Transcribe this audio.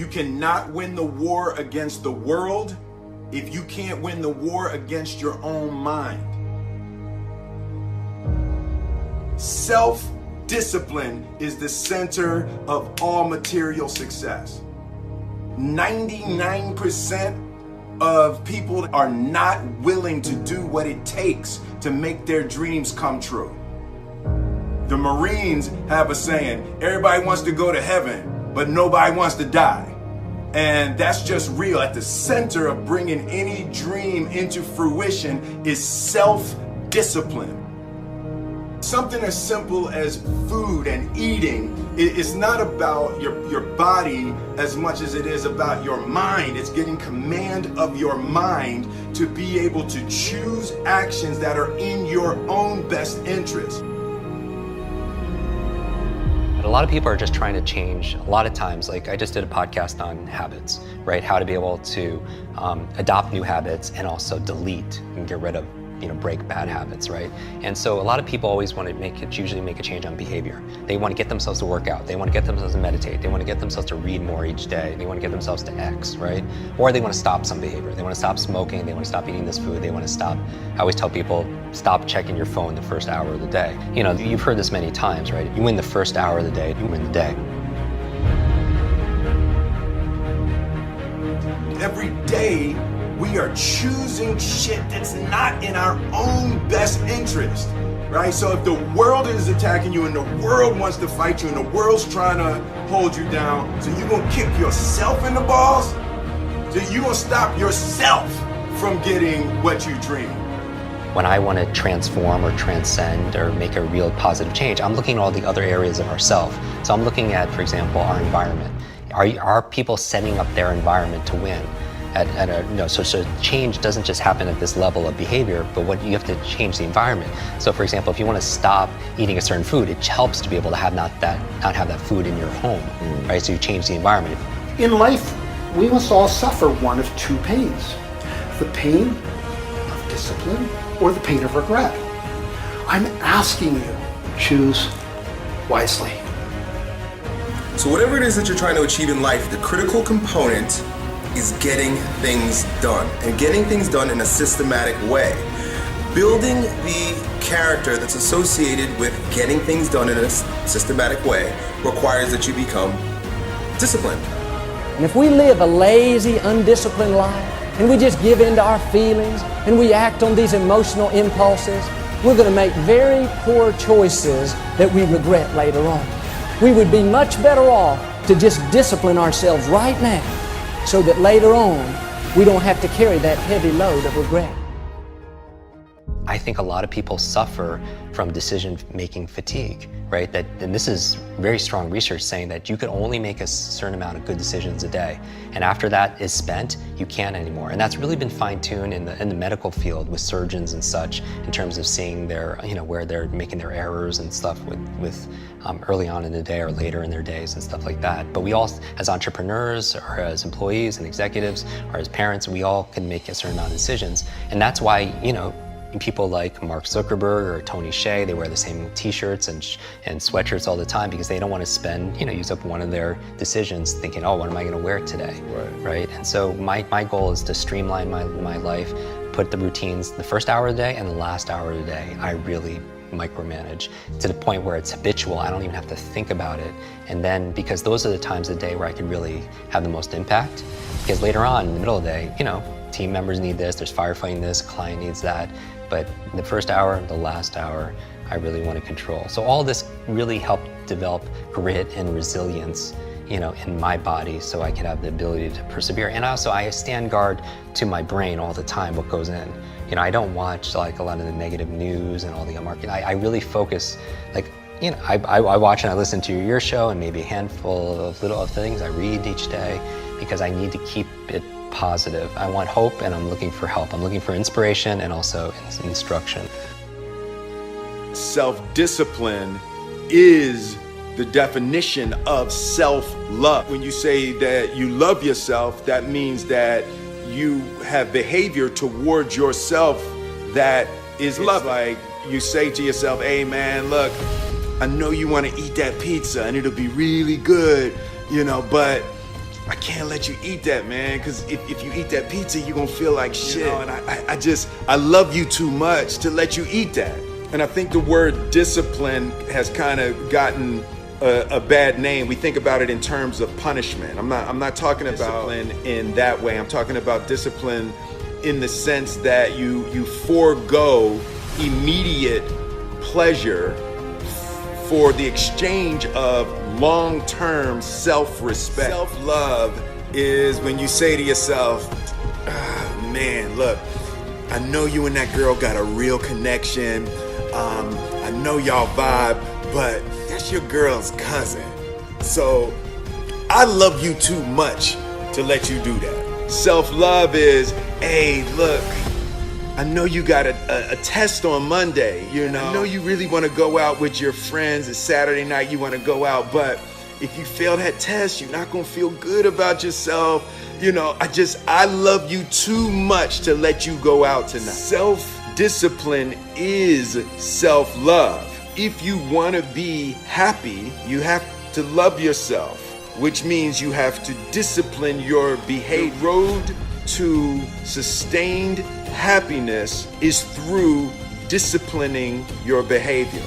You cannot win the war against the world if you can't win the war against your own mind. Self-discipline is the center of all material success. 99% of people are not willing to do what it takes to make their dreams come true. The Marines have a saying, everybody wants to go to heaven, but nobody wants to die. And that's just real. At the center of bringing any dream into fruition is self-discipline. Something as simple as food and eating, it's not about your body as much as it is about your mind. It's getting command of your mind to be able to choose actions that are in your own best interest. A lot of people are just trying to change. A lot of times, like I just did a podcast on habits, right? How to be able to adopt new habits and also delete and get rid of, break bad habits, right? And so a lot of people always want to usually make a change on behavior. They want to get themselves to work out. They want to get themselves to meditate. They want to get themselves to read more each day. They want to get themselves to X, right? Or they want to stop some behavior. They want to stop smoking. They want to stop eating this food. They want to stop, I always tell people, stop checking your phone the first hour of the day. You've heard this many times, right? You win the first hour of the day, you win the day. Every day, we are choosing shit that's not in our own best interest, right? So if the world is attacking you and the world wants to fight you and the world's trying to hold you down, so you're gonna kick yourself in the balls? So you're gonna stop yourself from getting what you dream? When I want to transform or transcend or make a real positive change, I'm looking at all the other areas of ourself. So I'm looking at, for example, our environment. Are people setting up their environment to win? So change doesn't just happen at this level of behavior, but what you have to change the environment. So for example, if you want to stop eating a certain food, it helps to be able to have not have that food in your home, right? So you change the environment. In life, we must all suffer one of two pains: the pain of discipline or the pain of regret. I'm asking you, choose wisely. So whatever it is that you're trying to achieve in life, the critical component is getting things done, and getting things done in a systematic way. Building the character that's associated with getting things done in a systematic way requires that you become disciplined. And if we live a lazy, undisciplined life, and we just give in to our feelings, and we act on these emotional impulses, we're going to make very poor choices that we regret later on. We would be much better off to just discipline ourselves right now, so that later on, we don't have to carry that heavy load of regret. I think a lot of people suffer from decision-making fatigue, right? And this is very strong research saying that you can only make a certain amount of good decisions a day. And after that is spent, you can't anymore. And that's really been fine-tuned in the medical field with surgeons and such, in terms of seeing their, where they're making their errors and stuff with early on in the day or later in their days and stuff like that. But we all, as entrepreneurs or as employees and executives or as parents, we all can make a certain amount of decisions. And that's why, people like Mark Zuckerberg or Tony Hsieh, they wear the same t-shirts and sweatshirts all the time because they don't want to spend, use up one of their decisions thinking, oh, what am I going to wear today? Right? And so my goal is to streamline my life, put the routines, the first hour of the day and the last hour of the day, I really micromanage to the point where it's habitual. I don't even have to think about it. And then, because those are the times of the day where I can really have the most impact, because later on in the middle of the day, team members need this, there's firefighting this, client needs that. But the first hour, the last hour, I really want to control. So all this really helped develop grit and resilience, in my body, so I can have the ability to persevere. And also, I stand guard to my brain all the time, what goes in. I don't watch like a lot of the negative news and all the marketing. I really focus, I watch and I listen to your show and maybe a handful of little things I read each day, because I need to keep it positive. I want hope and I'm looking for help. I'm looking for inspiration and also instruction. Self-discipline is the definition of self-love. When you say that you love yourself, that means that you have behavior towards yourself that is love. Like you say to yourself, hey man, look, I know you want to eat that pizza and it'll be really good, but I can't let you eat that, man, because if you eat that pizza, you're gonna feel like shit. You know, and I love you too much to let you eat that. And I think the word discipline has kind of gotten a bad name. We think about it in terms of punishment. I'm not talking about discipline in that way. I'm talking about discipline in the sense that you forego immediate pleasure for the exchange of long-term self-respect. Self-love is when you say to yourself, man, look, I know you and that girl got a real connection. I know y'all vibe, but that's your girl's cousin. So I love you too much to let you do that. Self-love is, hey, look, I know you got a test on Monday, you know. I know you really want to go out with your friends. It's Saturday night, you want to go out, but if you fail that test, you're not going to feel good about yourself. You know, I love you too much to let you go out tonight. Self-discipline is self-love. If you want to be happy, you have to love yourself, which means you have to discipline your behavior. The road to sustained happiness is through disciplining your behavior.